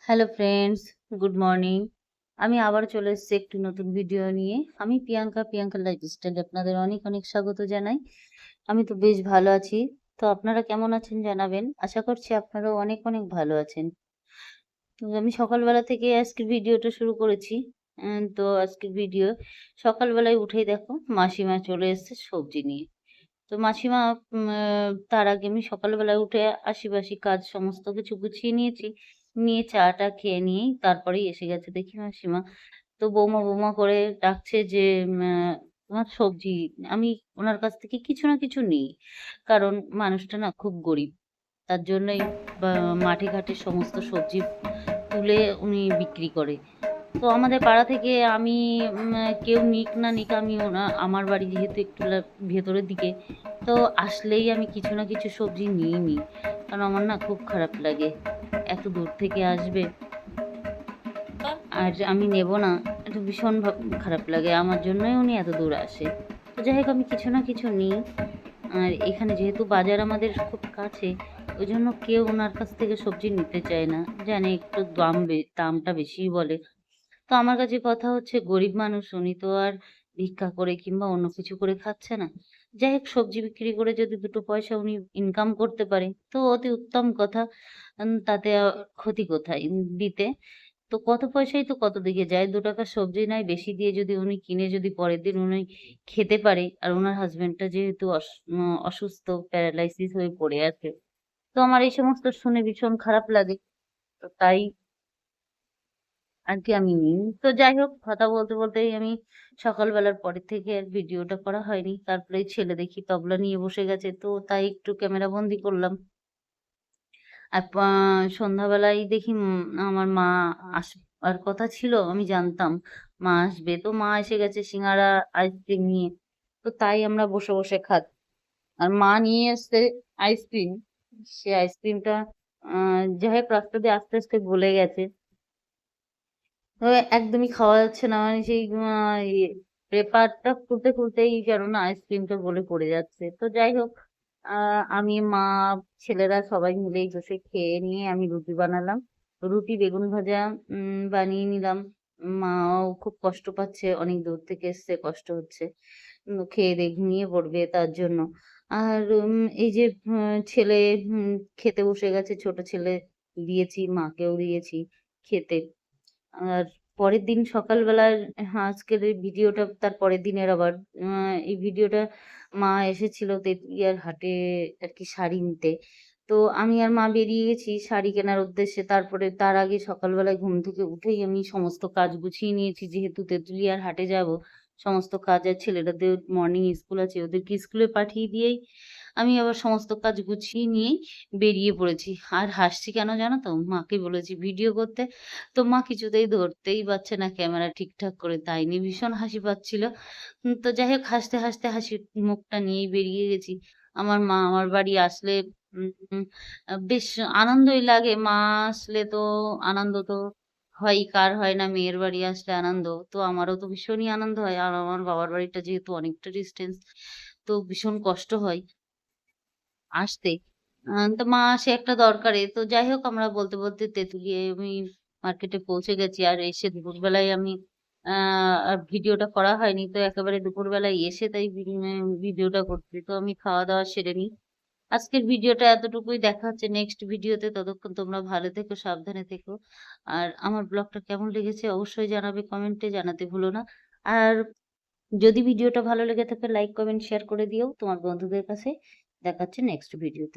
Hello friends, good morning. আমি আবার চলে এসেছি একটি নতুন ভিডিও নিয়ে। আমি প্রিয়াঙ্কা লাইফস্টাইলে আপনাদের অনেক অনেক স্বাগত জানাই। আমি তো বেশ ভালো আছি। তো আপনারা কেমন আছেন জানাবেন। আশা করছি আপনারাও অনেক অনেক ভালো আছেন। তো আমি সকালবেলা থেকে আজকের ভিডিওটা শুরু করেছি। তো আজকের ভিডিও সকালবেলায় উঠেই দেখো মাসিমা চলে এসেছে সবজি নিয়ে। তো মাসিমা তার আগে আমি সকালবেলায় উঠে আশিবাসি কাজ সমস্ত কিছু গুছিয়ে নিয়েছি। নিয়ে চা-টা খেয়ে নিয়েই তারপরেই এসে গেছে দেখি মাসিমা। তো বৌমা করে ডাকছে যে তোমার সবজি আমি ওনার কাছ থেকে কিছু না কিছু নিই। কারণ মানুষটা না খুব গরিব। তার জন্যই বা মাঠে ঘাটে সমস্ত সবজি তুলে উনি বিক্রি করে। তো আমাদের পাড়া থেকে আমি কেউ নিক না নিক আমি আমার বাড়ি যেহেতু একটু ভেতরের দিকে, তো আসলেই আমি কিছু না কিছু সবজি নিয়েই নিই। কারণ আমার না খুব খারাপ লাগে। এত দূর থেকে আসবে আর আমি নেব না, এটা ভীষণ খারাপ লাগে। আমার জন্যই উনি এত দূর আসে। তো যাই হোক আমি কিছু না কিছু নিই। আর এখানে যেহেতু বাজার আমাদের খুব কাছে, ওইজন্য কেউ উনার কাছ থেকে সবজি নিতে চায় না। জানে একটু দামটা বেশিই বলে। তো আমার কাছে কথা হচ্ছে গরিব মানুষ উনি তো আর ভিক্ষা করে কিংবা অন্য কিছু করে খাচ্ছে না। যাই হোক সবজি বিক্রি করে যদি ২ টো পয়সা উনি ইনকাম করতে পারে তো অতি উত্তম কথা। তাতে ক্ষতি কোথায় দিতে? তো কত পয়সাই তো কত দিকে যায়। ৳২ সবজি নয় বেশি দিয়ে যদি উনি কিনে যদি পরের দিন উনি খেতে পারে আর উনার হাসব্যান্ডটা যেহেতু অসুস্থ প্যারালাইসিস হয়ে পড়ে আছে। তো আমার এই সমস্ত শুনে ভীষণ খারাপ লাগে। তো তাই আরকি আমি নিই। তো যাই হোক কথা বলতেই আমি সকালবেলার পরের থেকে আর ভিডিওটা করা হয়নি। তারপরে ছেলে দেখি তবলা নিয়ে বসে গেছে। তো তাই একটু ক্যামেরা বন্দি করলাম। আর সন্ধ্যাবেলায় দেখি আমার মা আসবার কথা ছিল। আমি জানতাম মা আসবে। তো মা এসে গেছে সিঙ্গারা, আইসক্রিম নিয়ে। তো তাই আমরা বসে খাচ্ছি। আর মা নিয়ে এসছে আইসক্রিম। সে আইসক্রিমটা আ যাই হোক রাস্তা দিয়ে আস্তে গলে গেছে। তো একদমই খাওয়া যাচ্ছে না। মানে সেই পেপারটা খুলতেই যেন না আইসক্রিমটা গলে পড়ে যাচ্ছে। তো যাই হোক আ আমি, মা, ছেলেরা সবাই মিলেই বসে খেয়ে নিয়ে আমি রুটি বানালাম। রুটি, বেগুন ভাজা বানিয়ে নিলাম। মাও খুব কষ্ট পাচ্ছে। অনেক দূর থেকে এসছে, কষ্ট হচ্ছে। খেয়ে-দেয়ে ঘুমিয়ে পড়বে তার জন্য। আর এই যে ছেলে উম খেতে বসে গেছে, ছোট ছেলে দিয়েছি, মাকেও দিয়েছি খেতে। আর পরের দিন সকালবেলার আজকের এই ভিডিওটা তার পরের দিনের আবার আ এই ভিডিওটা মা এসেছিল তেঁতুলিয়ার হাটে আরকি শাড়ি নিতে। তো আমি আর মা বেরিয়ে গেছি শাড়ি কেনার উদ্দেশ্যে। তারপরে তার আগে সকালবেলায় ঘুম থেকে উঠেই আমি সমস্ত কাজ গুছিয়ে নিয়েছি। যেহেতু তেঁতুলিয়ার হাটে যাবো, সমস্ত কাজ আর ছেলেটাদের মর্নিং স্কুল আছে, ওদেরকে স্কুলে পাঠিয়ে দিয়েই আমি আবার সমস্ত কাজ গুছিয়ে নিয়েই বেরিয়ে পড়েছি। আর হাসছি কেন জানো তো? মাকে বলেছি ভিডিও করতে। তো মা কিছুতেই ধরতেই পারছে না ক্যামেরা ঠিকঠাক করে। তাই নিয়ে ভীষণ হাসি পাচ্ছিল। তো যাই হোক হাসতে হাসির মুখটা নিয়েই বেরিয়ে গেছি। আমার মা আমার বাড়ি আসলে উম বেশ আনন্দই লাগে। মা আসলে তো আনন্দ তো হয়ই, কার হয় না মেয়ের বাড়ি আসলে আনন্দ। তো আমারও তো ভীষণই আনন্দ হয়। আর আমার বাবার বাড়িটা যেহেতু অনেকটা ডিসট্যান্স তো ভীষণ কষ্ট হয় আসতে। তো মা আসে একটা দরকারে। তো যাই হোক আমরা বলতে তেঁতুলিয়ায় আমি মার্কেটে পৌঁছে গেছি। আর এসে দুপুরবেলায় আমি আ আর ভিডিওটা করা হয়নি। তো একেবারে দুপুরবেলায় এসে তাই ভিডিওটা করছি। তো আমি খাওয়া-দাওয়া সেরে নিই। আজকের ভিডিওটা এতটুকুই। দেখা হচ্ছে নেক্সট ভিডিওতে। ততক্ষণ তোমরা ভালো থেকো, সাবধানে থেকো। আর আমার ব্লগটা কেমন লেগেছে অবশ্যই জানাবে কমেন্টে, জানাতে ভুলো না। আর যদি ভিডিওটা ভালো লেগে থাকে লাইক, কমেন্ট, শেয়ার করে দিও তোমার বন্ধুদের কাছে। দেখা হচ্ছে নেক্সট ভিডিওতে।